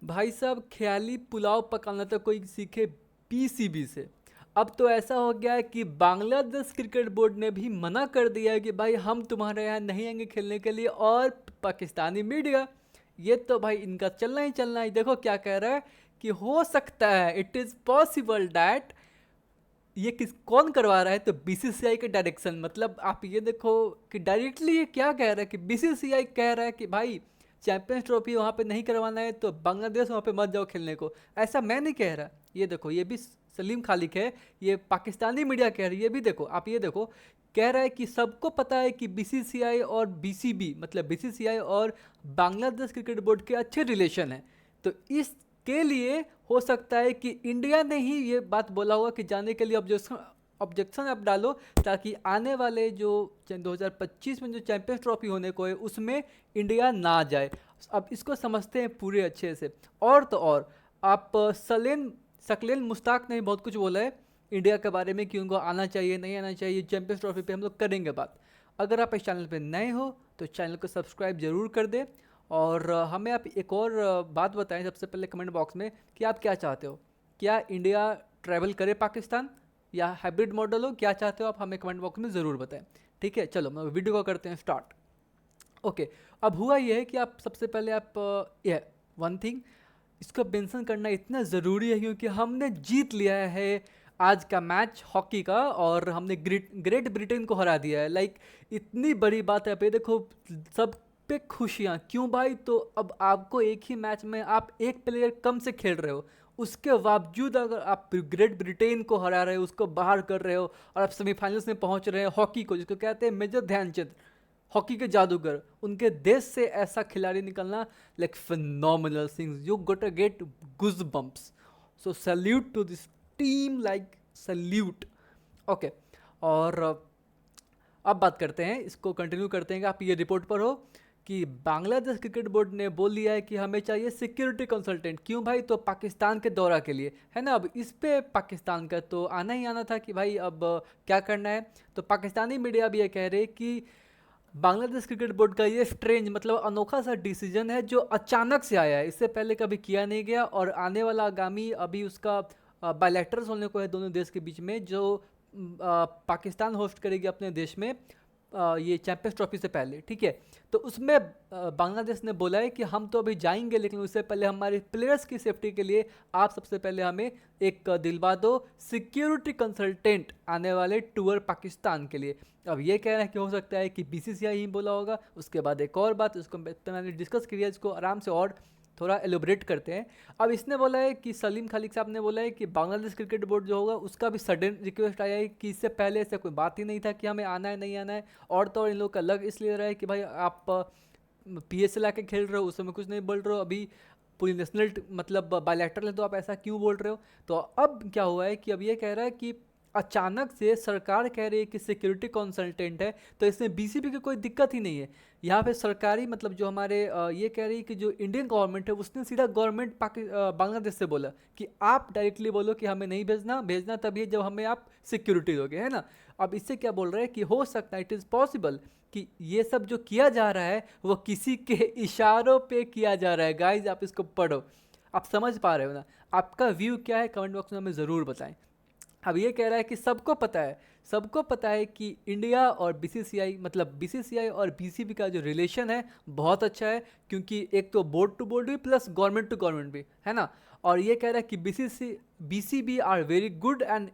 भाई साहब ख्याली पुलाव पकाना तो कोई सीखे पीसीबी से। अब तो ऐसा हो गया है कि बांग्लादेश क्रिकेट बोर्ड ने भी मना कर दिया है कि भाई हम तुम्हारे यहाँ नहीं आएंगे खेलने के लिए। और पाकिस्तानी मीडिया, ये तो भाई इनका चलना ही चलना है। देखो क्या कह रहा है कि हो सकता है, इट इज़ पॉसिबल डैट, ये किस कौन करवा रहा है, तो बीसीसीआई के डायरेक्शन। मतलब आप ये देखो कि डायरेक्टली ये क्या कह रहा है कि बीसीसीआई कह रहा है कि भाई चैंपियंस ट्रॉफी वहाँ पे नहीं करवाना है तो बांग्लादेश वहाँ पे मत जाओ खेलने को। ऐसा मैं नहीं कह रहा। ये देखो, ये भी सलीम खालिक है, ये पाकिस्तानी मीडिया कह रही है। ये भी देखो, आप ये देखो, कह रहा है कि सबको पता है कि बीसीसीआई और बीसीबी, मतलब बीसीसीआई और बांग्लादेश क्रिकेट बोर्ड के अच्छे रिलेशन हैं। तो इसके लिए हो सकता है कि इंडिया ने ही ये बात बोला होगा कि जाने के लिए ऑब्जेक्शन आप डालो, ताकि आने वाले जो 2025 में जो चैंपियंस ट्रॉफी होने को है उसमें इंडिया ना जाए। अब इसको समझते हैं पूरे अच्छे से। और तो और, आप सकलेन मुश्ताक ने भी बहुत कुछ बोला है इंडिया के बारे में कि उनको आना चाहिए नहीं आना चाहिए। चैंपियंस ट्रॉफी पे हम लोग करेंगे बात। अगर आप इस चैनल पे नए हो तो चैनल को सब्सक्राइब जरूर कर दें। और हमें आप एक और बात बताएं सबसे पहले कमेंट बॉक्स में कि आप क्या चाहते हो। क्या इंडिया ट्रैवल करे पाकिस्तान, या हाइब्रिड मॉडल हो, क्या चाहते हो आप हमें कमेंट बॉक्स में ज़रूर बताएं। ठीक है, चलो मैं वीडियो को करते हैं स्टार्ट। ओके, अब हुआ ये है कि आप सबसे पहले आप ये वन थिंग, इसको मेंशन करना इतना ज़रूरी है क्योंकि हमने जीत लिया है आज का मैच हॉकी का, और हमने ग्रेट ब्रिटेन को हरा दिया है। लाइक इतनी बड़ी बात है। पे देखो, सब पे खुशियाँ क्यों भाई। तो अब आपको एक ही मैच में आप एक प्लेयर कम से खेल रहे हो, उसके बावजूद अगर आप ग्रेट ब्रिटेन को हरा रहे हो, उसको बाहर कर रहे हो, और आप सेमीफाइनल्स में पहुंच रहे हैं हॉकी को, जिसको कहते हैं मेजर ध्यानचंद, हॉकी के जादूगर, उनके देश से ऐसा खिलाड़ी निकलना, like phenomenal things, you got get goosebumps. So salute to this team, like salute. Okay, और अब बात करते हैं, इसको कंटिन्यू करते हैं कि आप ये रिपोर्ट पर हो कि बांग्लादेश क्रिकेट बोर्ड ने बोल लिया है कि हमें चाहिए सिक्योरिटी कंसल्टेंट। क्यों भाई, तो पाकिस्तान के दौरा के लिए है ना। अब इस पे पाकिस्तान का तो आना ही आना था कि भाई अब क्या करना है। तो पाकिस्तानी मीडिया भी ये कह रहे हैं कि बांग्लादेश क्रिकेट बोर्ड का ये स्ट्रेंज, मतलब अनोखा सा डिसीजन है जो अचानक से आया है, इससे पहले कभी किया नहीं गया। और आने वाला आगामी अभी उसका बायलैटरल्स होने को है दोनों देश के बीच में, जो पाकिस्तान होस्ट करेगी अपने देश में ये चैंपियंस ट्रॉफी से पहले। ठीक है, तो उसमें बांग्लादेश ने बोला है कि हम तो अभी जाएंगे, लेकिन उससे पहले हमारे प्लेयर्स की सेफ्टी के लिए आप सबसे पहले हमें एक दिलवा दो सिक्योरिटी कंसल्टेंट आने वाले टूर पाकिस्तान के लिए। अब ये कह रहे हैं कि हो सकता है कि बीसीसीआई ही बोला होगा। उसके बाद एक और बात, उसको मैंने डिस्कस किया, इसको आराम से और थोड़ा एलोबरेट करते हैं। अब इसने बोला है कि सलीम खालिक साहब ने बोला है कि बांग्लादेश क्रिकेट बोर्ड जो होगा उसका भी सडन रिक्वेस्ट आया है कि इससे पहले ऐसा कोई बात ही नहीं था कि हमें आना है नहीं आना है। और तो और इन लोग का लग इसलिए रहा है कि भाई आप पीएसएल आके खेल रहे हो, उस समय कुछ नहीं बोल रहे हो, अभी पूरी नेशनल मतलब बायलैटरल है, तो आप ऐसा क्यों बोल रहे हो। तो अब क्या हुआ है कि अब ये कह रहा है कि अचानक से सरकार कह रही है कि सिक्योरिटी कंसल्टेंट है, तो इसमें बीसीबी की कोई दिक्कत ही नहीं है। यहाँ पे सरकारी मतलब जो हमारे ये कह रही है कि जो इंडियन गवर्नमेंट है उसने सीधा गवर्नमेंट बांग्लादेश से बोला कि आप डायरेक्टली बोलो कि हमें नहीं भेजना, भेजना तभी है जब हमें आप सिक्योरिटी दोगे, है ना। अब इससे क्या बोल रहे हैं कि हो सकता है, इट इज़ पॉसिबल कि ये सब जो किया जा रहा है वो किसी के इशारों पे किया जा रहा है। गाइज आप इसको पढ़ो, आप समझ पा रहे हो ना। आपका व्यू क्या है कमेंट बॉक्स में हमें ज़रूर बताएं। अब ये कह रहा है कि सबको पता है कि इंडिया और बीसीसीआई, मतलब बीसीसीआई और बीसीबी का जो रिलेशन है बहुत अच्छा है, क्योंकि एक तो बोर्ड टू बोर्ड भी प्लस गवर्नमेंट टू गवर्नमेंट भी, है ना। और ये कह रहा है कि BCB are very good and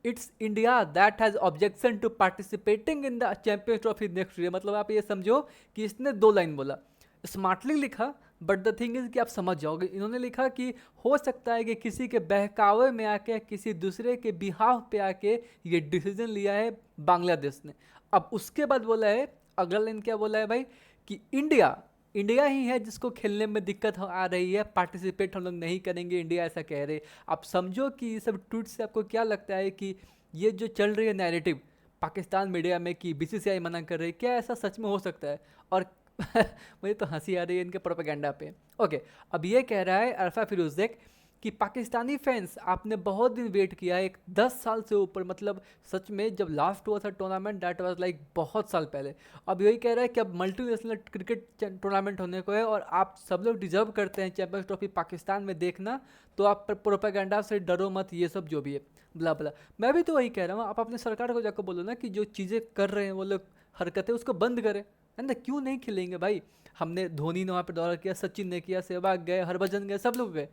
it's India that has objection to participating in the Champions Trophy next year. मतलब आप ये समझो कि इसने दो लाइन बोला, स्मार्टली लिखा, बट द थिंग इज कि आप समझ जाओगे। इन्होंने लिखा कि हो सकता है कि किसी के बहकावे में आके, किसी दूसरे के बिहाफ पे आके ये डिसीजन लिया है बांग्लादेश ने। अब उसके बाद बोला है, अगला लाइन क्या बोला है भाई, कि इंडिया इंडिया ही है जिसको खेलने में दिक्कत आ रही है, पार्टिसिपेट हम लोग नहीं करेंगे, इंडिया ऐसा कह रहे। आप समझो कि ये सब ट्वीट से आपको क्या लगता है कि ये जो चल रही है नैरेटिव पाकिस्तान मीडिया में कि बीसीसीआई मना कर रही है, क्या ऐसा सच में हो सकता है। और मुझे तो हंसी आ रही है इनके प्रोपेगेंडा पे। ओके, अब ये कह रहा है अरफा फिरोजदेक कि पाकिस्तानी फैंस आपने बहुत दिन वेट किया है, एक 10 साल से ऊपर, मतलब सच में जब लास्ट हुआ था टूर्नामेंट दैट वाज लाइक बहुत साल पहले। अब यही कह रहा है कि अब मल्टीनेशनल क्रिकेट टूर्नामेंट होने को है और आप सब लोग डिजर्व करते हैं चैंपियंस ट्रॉफी पाकिस्तान में देखना, तो आप प्रोपेगेंडा से डरो मत, ये सब जो भी है ब्ला ब्ला। मैं भी तो वही कह रहा हूँ, आप अपने सरकार को जाकर बोलो ना कि जो चीज़ें कर रहे हैं वो लोग हरकतें उसको बंद करें, है ना। क्यों नहीं खिलेंगे भाई? हमने धोनी ने वहाँ पे दौरा किया, सचिन ने किया, सहवाग गए, हरभजन गए, सब लोग गए।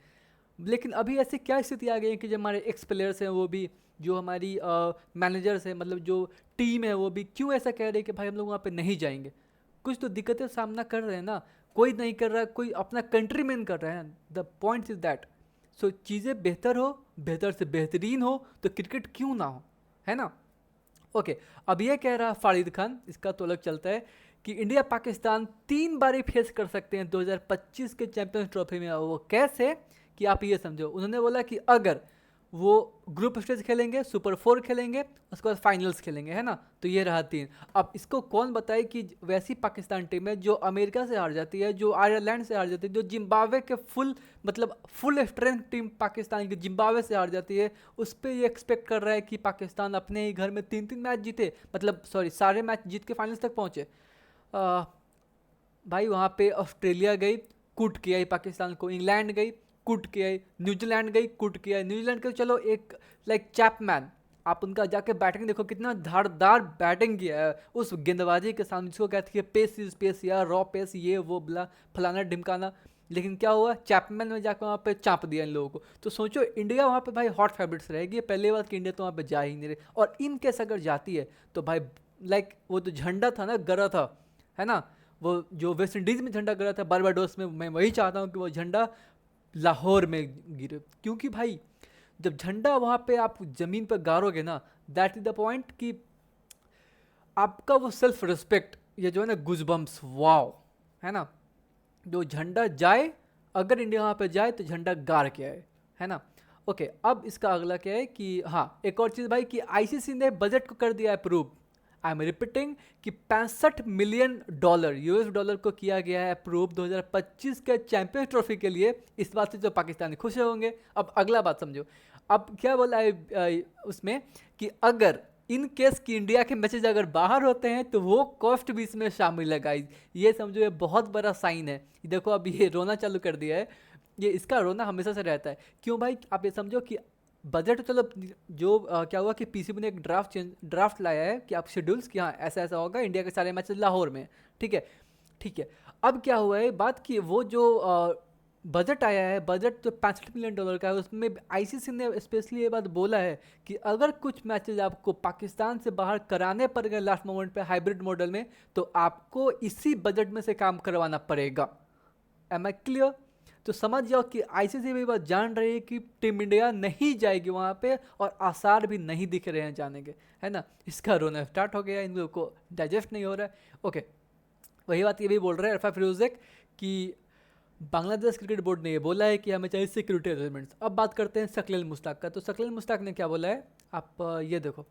लेकिन अभी ऐसी क्या स्थिति आ गई है कि जो हमारे एक्स प्लेयर्स हैं वो भी, जो हमारी मैनेजर्स हैं, मतलब जो टीम है वो भी क्यों ऐसा कह रहे हैं कि भाई हम लोग वहाँ पे नहीं जाएंगे? कुछ तो दिक्कतें सामना कर रहे हैं ना। कोई नहीं कर रहा, कोई अपना कंट्रीमैन कर रहा है। The point is that. So चीज़ें बेहतर हो, बेहतर से बेहतरीन हो, तो क्रिकेट क्यों ना हो, है ना। ओके, अब ये कह रहा फारिद खान, इसका तो अलग चलता है कि इंडिया पाकिस्तान 3 बारी फेस कर सकते हैं 2025 के चैंपियंस ट्रॉफी में। वो कैसे कि आप ये समझो, उन्होंने बोला कि अगर वो ग्रुप स्टेज खेलेंगे, सुपर 4 खेलेंगे, उसके बाद फाइनल्स खेलेंगे, है ना। तो ये रहा 3। अब इसको कौन बताए कि वैसी पाकिस्तान टीम है जो अमेरिका से हार जाती है, जो आयरलैंड से हार जाती है, जो जिम्बाब्वे के फुल स्ट्रेंथ टीम पाकिस्तान की जिम्बाब्वे से हार जाती है, उस पर ये एक्सपेक्ट कर रहा है कि पाकिस्तान अपने ही घर में 3-3 मैच जीते, मतलब सॉरी सारे मैच जीत के फाइनल्स तक पहुँचे। भाई वहाँ पे ऑस्ट्रेलिया गई, कूट के आई पाकिस्तान को, इंग्लैंड गई, कूट के आई, न्यूजीलैंड गई, कूट के आई, न्यूजीलैंड के चलो एक लाइक चैपमैन, आप उनका जाके बैटिंग देखो, कितना धारदार बैटिंग किया है उस गेंदबाजी के सामने, जिसको कहती है पेस इज पेस या रॉ पेस, ये वो बला फलाना ढिमकाना। लेकिन क्या हुआ, चैपमैन में जाकर वहाँ पे चाप दिया इन लोगों को। तो सोचो इंडिया वहाँ पे भाई हॉट फेवरेट्स रहेगी, पहले बात कि इंडिया तो वहाँ पे जा ही नहीं रही, और इन केस अगर जाती है तो भाई लाइक वो तो झंडा था ना, गरा था, है ना। वो जो वेस्ट इंडीज़ में झंडा गरा था बारबाडोस में, मैं वही चाहता हूँ कि वो झंडा लाहौर में गिरे, क्योंकि भाई जब झंडा वहाँ पे आप ज़मीन पर गाड़ोगे ना, दैट इज़ द पॉइंट कि आपका वो सेल्फ रिस्पेक्ट, ये जो है ना गुजबम्स, वाओ, है ना। जो झंडा जाए, अगर इंडिया वहाँ पे जाए तो झंडा गाड़ के आए, है ना। ओके, अब इसका अगला क्या है कि हाँ एक और चीज़ भाई कि आईसीसी ने बजट को कर दिया अप्रूव। आई एम रिपीटिंग कि 65 मिलियन डॉलर यूएस डॉलर को किया गया है अप्रूव 2025 के चैंपियंस ट्रॉफी के लिए। इस बात से जो पाकिस्तानी खुश होंगे। अब अगला बात समझो, अब क्या बोला है उसमें कि अगर इन केस की इंडिया के मैचेज अगर बाहर होते हैं तो वो कॉस्ट भी इसमें शामिल है गाइस। ये समझो ये बहुत बड़ा साइन है। देखो अब ये रोना चालू कर दिया है, ये इसका रोना हमेशा से रहता है। क्यों भाई, आप ये समझो कि बजट तो चलो जो क्या हुआ कि पीसीबी ने एक ड्राफ्ट लाया है कि आप शेड्यूल्स कि हाँ ऐसा ऐसा होगा, इंडिया के सारे मैचेस लाहौर में, ठीक है ठीक है। अब क्या हुआ है बात कि वो जो बजट आया है, बजट जो 65 मिलियन डॉलर का है, उसमें आईसीसी ने स्पेशली ये बात बोला है कि अगर कुछ मैचेस आपको पाकिस्तान से बाहर कराने पड़ गए लास्ट मोमेंट पे हाइब्रिड मॉडल में, तो आपको इसी बजट में से काम करवाना पड़ेगा। Am I clear? तो समझ जाओ कि आईसीसी भी बात जान रही है कि टीम इंडिया नहीं जाएगी वहाँ पे, और आसार भी नहीं दिख रहे हैं जाने के, है ना। इसका रोना स्टार्ट हो गया, इन लोगों को डाइजेस्ट नहीं हो रहा है। ओके, वही बात ये भी बोल रहे हैं अरफा फिरोजक कि बांग्लादेश क्रिकेट बोर्ड ने ये बोला है कि हमें चाहिए सिक्योरिटी अरेंजमेंट्स। अब बात करते हैं शकील मुश्ताक का। तो शकील मुश्ताक ने क्या बोला है, आप ये देखो।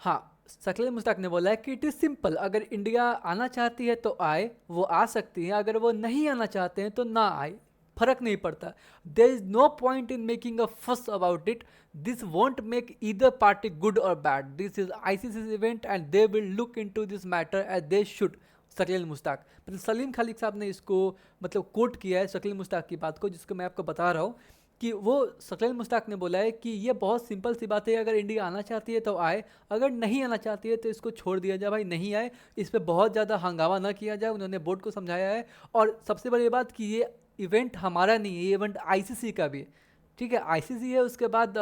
हाँ, शकील मुश्ताक ने बोला है कि इट इज़ सिंपल, अगर इंडिया आना चाहती है तो आए, वो आ सकती है, अगर वो नहीं आना चाहते हैं तो ना आए, फर्क नहीं पड़ता। There is no point in making a fuss about it, this won't make either party good or bad, this is ICC event and they will look into this matter as they should. Shakeel Mushtaq, मतलब सलीम खालिद साहब ने इसको मतलब coat किया है शकील मुश्ताक की बात को, जिसको मैं आपको बता रहा हूँ कि वो शकील मुश्ताक ने बोला है कि ये बहुत सिंपल सी बात है, अगर इंडिया आना चाहती है तो आए, अगर नहीं आना चाहती है तो इसको छोड़ दिया जाए, भाई नहीं आए, इस पर बहुत ज़्यादा हंगामा ना किया जाए। उन्होंने बोर्ड को समझाया है। और सबसे बड़ी बात कि ये इवेंट हमारा नहीं है, ये इवेंट आईसीसी का भी है, ठीक है। आईसीसी है, उसके बाद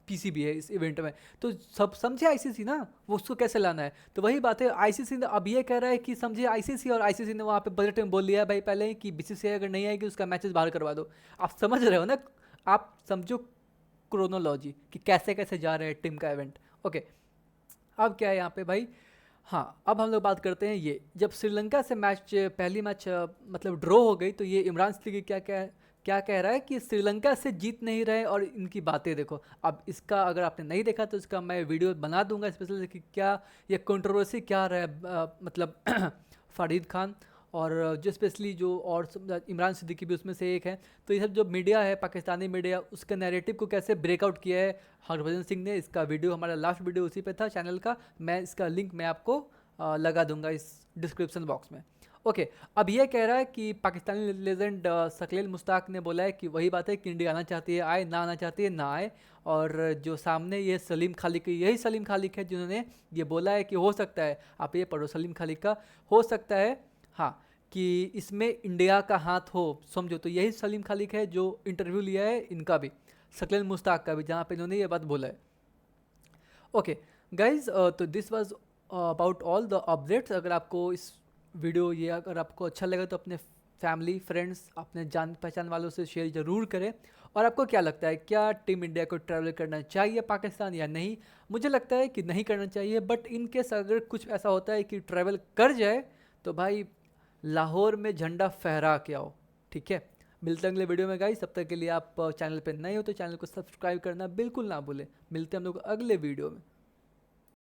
पीसीबी है इस इवेंट में, तो सब समझे आईसीसी ना वो उसको कैसे लाना है। तो वही बात है, आईसीसी ने अब ये कह रहा है कि समझे आईसीसी, और आईसीसी ने वहाँ पे बजट में बोल लिया है भाई पहले ही कि बीसीसीआई अगर नहीं आएगी उसका मैचेस बाहर करवा दो। आप समझ रहे हो ना, आप समझो क्रोनोलॉजी कि कैसे कैसे जा रहे हैं टीम का इवेंट। ओके, अब क्या है यहाँ पे भाई, हाँ अब हम लोग बात करते हैं ये जब श्रीलंका से पहली मैच मतलब ड्रॉ हो गई, तो ये इमरान सिद्दीकी क्या कह रहा है कि श्रीलंका से जीत नहीं रहे, और इनकी बातें देखो। अब इसका अगर आपने नहीं देखा तो इसका मैं वीडियो बना दूंगा स्पेशली कि क्या ये कंट्रोवर्सी क्या रहा है मतलब फारिद खान और जो स्पेशली जो और इमरान सिद्दीकी भी उसमें से एक है। तो ये सब जो मीडिया है, पाकिस्तानी मीडिया, उसका नैरेटिव को कैसे ब्रेकआउट किया है हरभजन सिंह ने। इसका वीडियो, हमारा लास्ट वीडियो उसी पे था चैनल का, मैं इसका लिंक मैं आपको लगा दूंगा इस डिस्क्रिप्शन बॉक्स में। ओके, अब ये कह रहा है कि पाकिस्तानी लेजेंड शकील मुश्ताक ने बोला है कि वही बात है कि इंडिया आना चाहती है आए, ना आना चाहती है ना आए। और जो सामने ये सलीम खालिक, यही सलीम खालिक है जिन्होंने ये बोला है कि हो सकता है, आप ये पढ़ो सलीम खालिक का, हो सकता है हाँ कि इसमें इंडिया का हाथ हो, समझो। तो यही सलीम खालिक है जो इंटरव्यू लिया है इनका भी, शकील मुश्ताक का भी, जहाँ पे इन्होंने ये बात बोला है। ओके गाइज, तो this was about all the updates. अगर आपको इस वीडियो ये अगर आपको अच्छा लगा तो अपने फैमिली फ्रेंड्स, अपने जान पहचान वालों से शेयर ज़रूर करें। और आपको क्या लगता है, क्या टीम इंडिया को ट्रैवल करना चाहिए पाकिस्तान या नहीं? मुझे लगता है कि नहीं करना चाहिए, बट इन केस अगर कुछ ऐसा होता है कि ट्रैवल कर जाए तो भाई लाहौर में झंडा फहरा के आओ, ठीक है। मिलते हैं अगले वीडियो में गाइस, तब तक के लिए आप चैनल पे नए हो तो चैनल को सब्सक्राइब करना बिल्कुल ना भूलें। मिलते हैं हम लोग अगले वीडियो में।